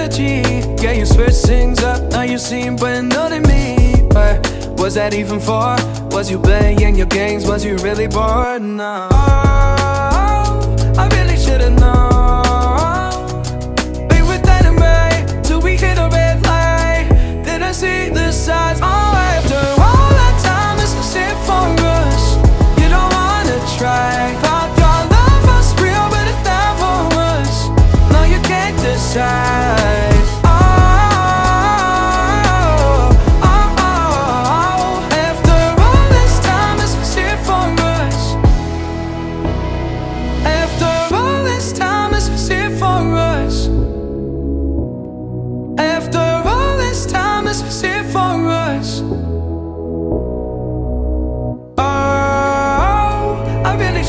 energy. Yeah, you switch things up, now you seem brand new to me. But was that even for? Was you playing your games? Was you really bored? No, I really should've known. Be with anime till we hit a red light. Didn't see the signs. Oh, after all that time, it's a sit for us. You don't wanna try. Thought your love was real, but it never was. No, you can't decide.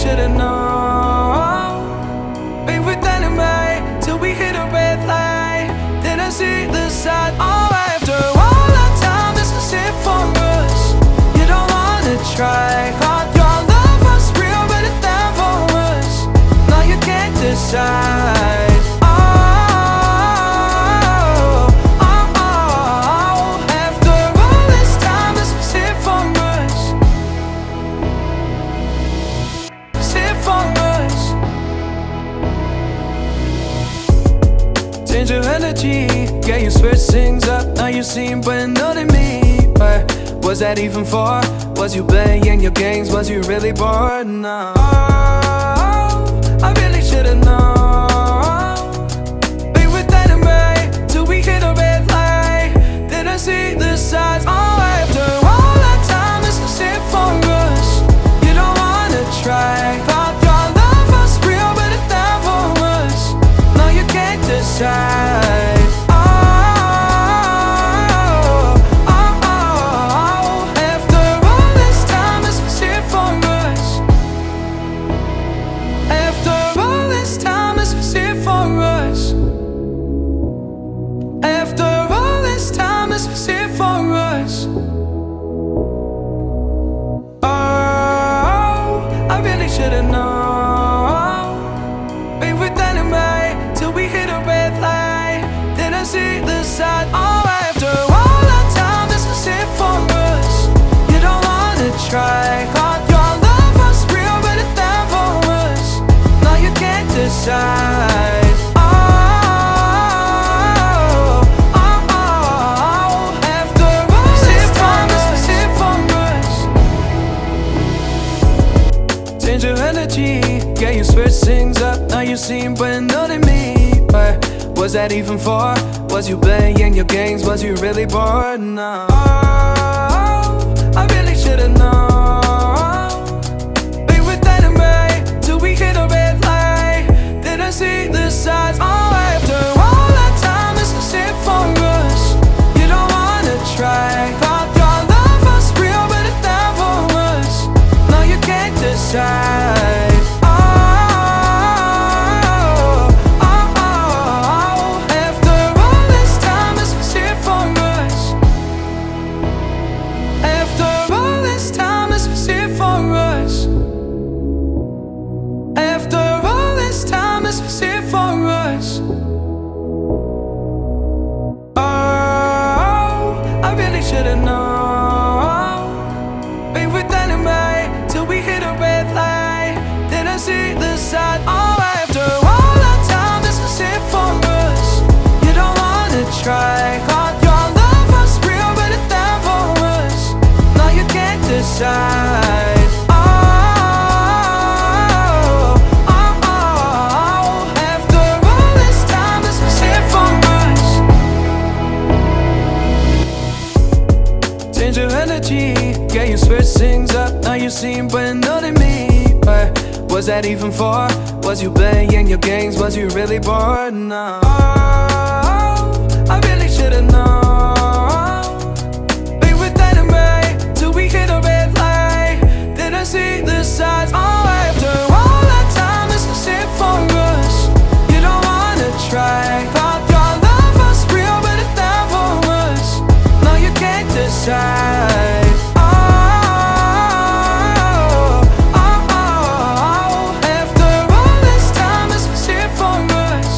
Should've known. Be with anime till we hit a red light. Didn't see the side. Oh, after all that time, this is it for us. You don't wanna try. Thought your love was real, but it never was. No, you can't decide. Change your energy, yeah, you switch things up, now you seem brand new to me. But was that even for? Was you playing your games? Was you really bored? No, I really should've known. Be with anime till we hit a red light. Didn't see the signs. Oh, after all that time, it's a sit for us. You don't wanna try. Thought your love was real, but it never was. No, you can't decide. Should've known. Be with anime till we hit a red light. Didn't see the side. Oh, after all that time, this is it for us. You don't wanna try. Thought your love was real, but it never was. No, you can't decide. Change your energy, yeah, you switch things up, now you seem brand new to me. But was that even for? Was you playing your games? Was you really bored? No, I really should've known. Be with anime till we hit a red light. Didn't see the signs. Oh, after all that time, it's a sit for us. You don't wanna try. Thought your love was real, but it never was. No, you can't decide. Should've known. Be with anime till we hit a red light. Didn't see the side. Oh, after all that time, this is it for us. You don't wanna try. Thought your love was real, but it never was. No, you can't decide. Change your energy, yeah, you switch things up, now you seem brand new to me. But was that even for? Was you playing your games? Was you really bored? No, I really should've known. Be with anime till we hit a red light. Didn't see the signs. Oh, after all that time, it's a sit for us. You don't wanna try. Thought your love was real, but it never was. No, you can't decide. After all this time, it's a sit for us.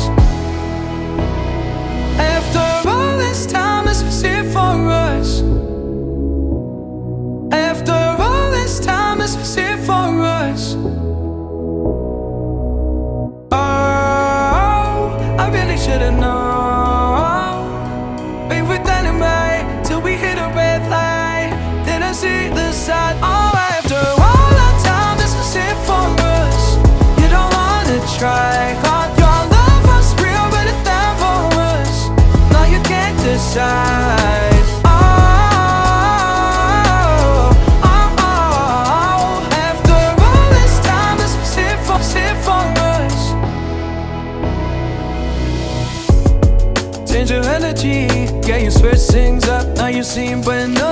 side. Oh, oh, oh. After all this time, let's sit for us. Change your energy, yeah, you switch things up. Now you seem brand new.